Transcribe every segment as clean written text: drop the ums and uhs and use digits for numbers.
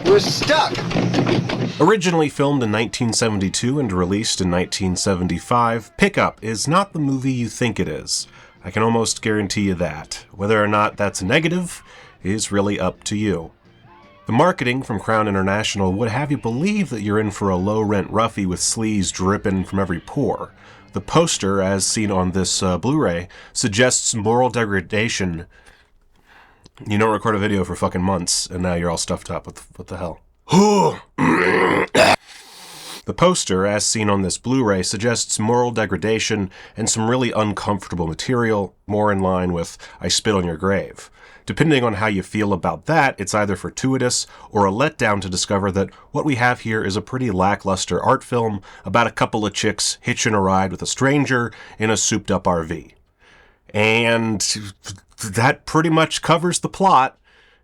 We're stuck! Originally filmed in 1972 and released in 1975, Pickup is not the movie you think it is. I can almost guarantee you that. Whether or not that's negative is really up to you. The marketing from Crown International would have you believe that you're in for a low-rent roughie with sleaze dripping from every pore. The poster, as seen on this Blu-ray, suggests moral degradation. You don't record a video for fucking months, and now you're all stuffed up. What the hell? The poster, as seen on this Blu-ray, suggests moral degradation and some really uncomfortable material, more in line with I Spit on Your Grave. Depending on how you feel about that, it's either fortuitous or a letdown to discover that what we have here is a pretty lackluster art film about a couple of chicks hitching a ride with a stranger in a souped-up RV. And that pretty much covers the plot.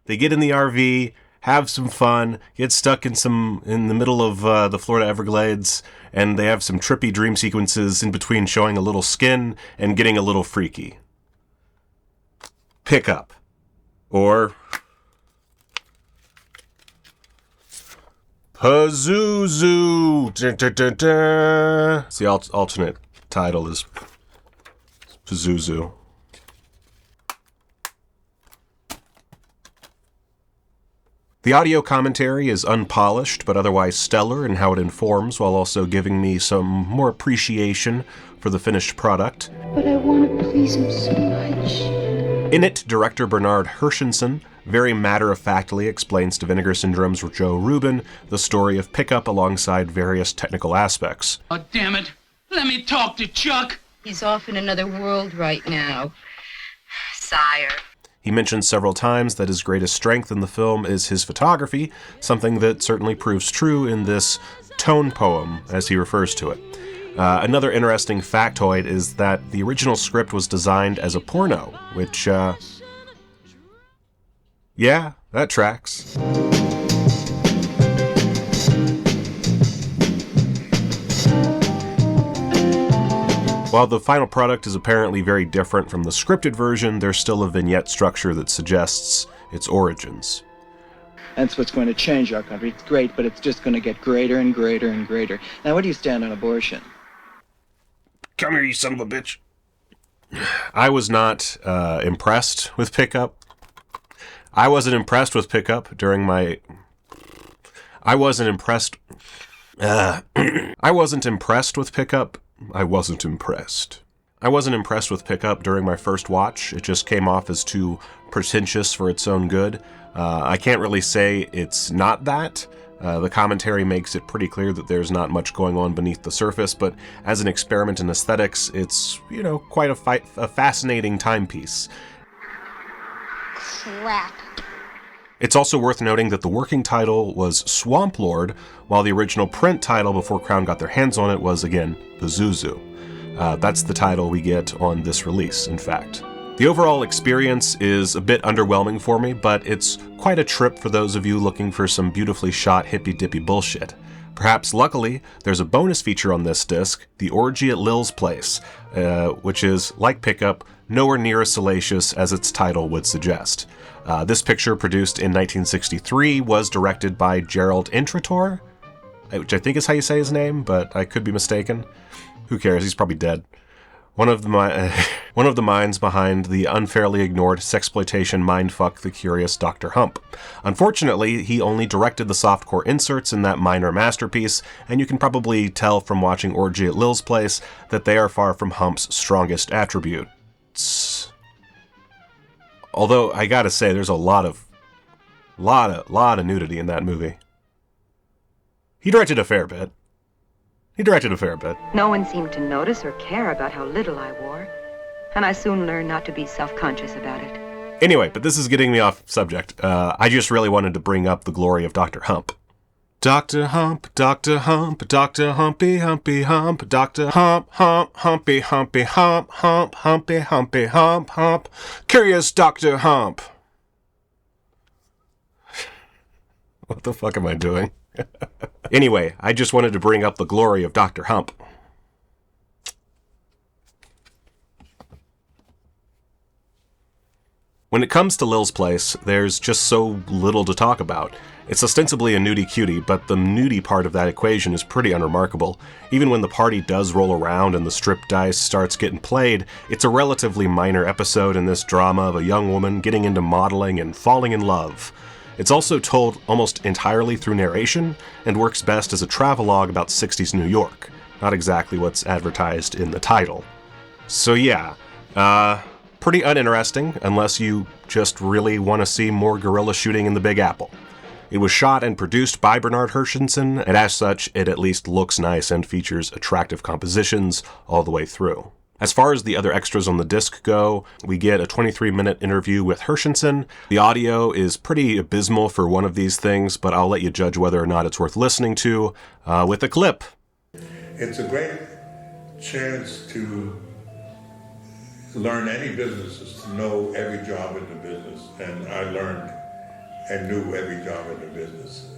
They get in the RV, have some fun, get stuck in the middle of the Florida Everglades, and they have some trippy dream sequences in between showing a little skin and getting a little freaky. Pickup. Or Pazuzu. It's the alternate title is Pazuzu. The audio commentary is unpolished, but otherwise stellar in how it informs, while also giving me some more appreciation for the finished product. But I want to please him so much. In it, director Bernard Hershenson very matter-of-factly explains to Vinegar Syndrome's Joe Rubin the story of Pickup alongside various technical aspects. Oh, damn it. Let me talk to Chuck. He's off in another world right now. Sire. He mentions several times that his greatest strength in the film is his photography, something that certainly proves true in this tone poem, as he refers to it. Another interesting factoid is that the original script was designed as a porno, which, yeah, that tracks. While the final product is apparently very different from the scripted version, there's still a vignette structure that suggests its origins. That's what's going to change our country. It's great, but it's just going to get greater and greater and greater. Now, where do you stand on abortion? Come here, you son of a bitch. I was not impressed with Pickup. I wasn't impressed with Pickup during my... I wasn't impressed with Pickup. I wasn't impressed with Pickup during my first watch. It just came off as too pretentious for its own good. I can't really say it's not that. The commentary makes it pretty clear that there's not much going on beneath the surface, but as an experiment in aesthetics, it's, quite a fascinating timepiece. Crap. It's also worth noting that the working title was Swamp Lord, while the original print title before Crown got their hands on it was, again, Pazuzu. That's the title we get on this release, in fact. The overall experience is a bit underwhelming for me, but it's quite a trip for those of you looking for some beautifully shot hippy-dippy bullshit. Perhaps luckily, there's a bonus feature on this disc, The Orgy at Lil's Place, which is, like Pickup, nowhere near as salacious as its title would suggest. This picture, produced in 1963, was directed by Gerald Intrator, which I think is how you say his name, but I could be mistaken. Who cares? He's probably dead. One of the minds behind the unfairly ignored sexploitation mindfuck The Curious Dr. Hump. Unfortunately, he only directed the softcore inserts in that minor masterpiece, and you can probably tell from watching Orgy at Lil's Place that they are far from Hump's strongest attributes. Although, I gotta say, there's a lot of nudity in that movie. He directed a fair bit. No one seemed to notice or care about how little I wore, and I soon learned not to be self-conscious about it. Anyway, but this is getting me off subject. I just really wanted to bring up the glory of Dr. Hump. Dr. Hump, Dr. Hump, Dr. Humpy, Humpy, Hump, Dr. Hump, Hump, Humpy, Humpy, Hump, Hump, Humpy, Humpy, Hump, Hump, Curious Dr. Hump. What the fuck am I doing? Anyway, I just wanted to bring up the glory of Dr. Hump. When it comes to Lil's Place, there's just so little to talk about. It's ostensibly a nudie cutie, but the nudie part of that equation is pretty unremarkable. Even when the party does roll around and the strip dice starts getting played, it's a relatively minor episode in this drama of a young woman getting into modeling and falling in love. It's also told almost entirely through narration, and works best as a travelogue about 60s New York. Not exactly what's advertised in the title. So yeah, pretty uninteresting, unless you just really want to see more guerrilla shooting in the Big Apple. It was shot and produced by Bernard Hershenson, and as such, it at least looks nice and features attractive compositions all the way through. As far as the other extras on the disc go, we get a 23-minute interview with Hershenson. The audio is pretty abysmal for one of these things, but I'll let you judge whether or not it's worth listening to with a clip. It's a great chance to learn any businesses, to know every job in the business, and I learned and knew every job in the business.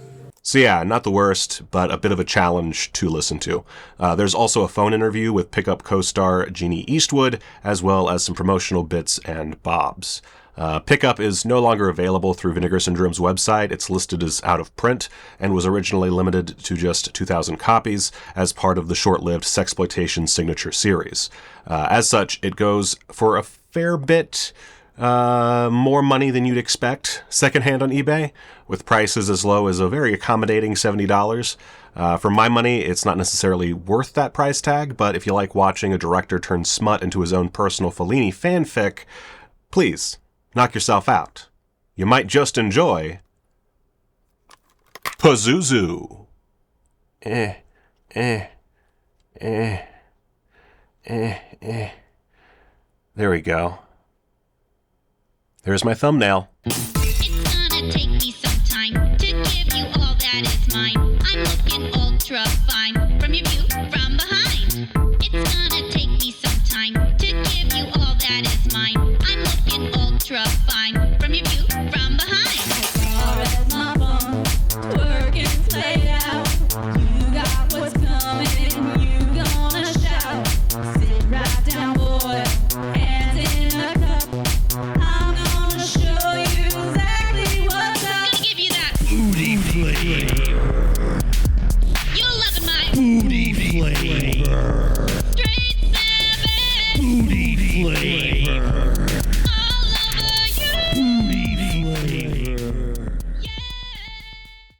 So yeah, not the worst, but a bit of a challenge to listen to. There's also a phone interview with Pickup co-star Jeannie Eastwood, as well as some promotional bits and bobs. Pickup is no longer available through Vinegar Syndrome's website. It's listed as out of print and was originally limited to just 2,000 copies as part of the short-lived Sexploitation signature series. As such, it goes for a fair bit more money than you'd expect secondhand on eBay, with prices as low as a very accommodating $70. For my money, it's not necessarily worth that price tag, but if you like watching a director turn smut into his own personal Fellini fanfic, please, knock yourself out. You might just enjoy Pazuzu. There we go. There's my thumbnail. It's gonna take me some time to give you all that is mine. I'm looking ultra fine from your view from behind. It's gonna take me some time to give you all that is mine. I'm looking ultra fine from your view from behind. As far as my phone, working play out. You got what's coming, you gonna shout. Sit right down, boy, hands in a cup. I'm gonna show you exactly what's up. Gonna give you that booty flavor.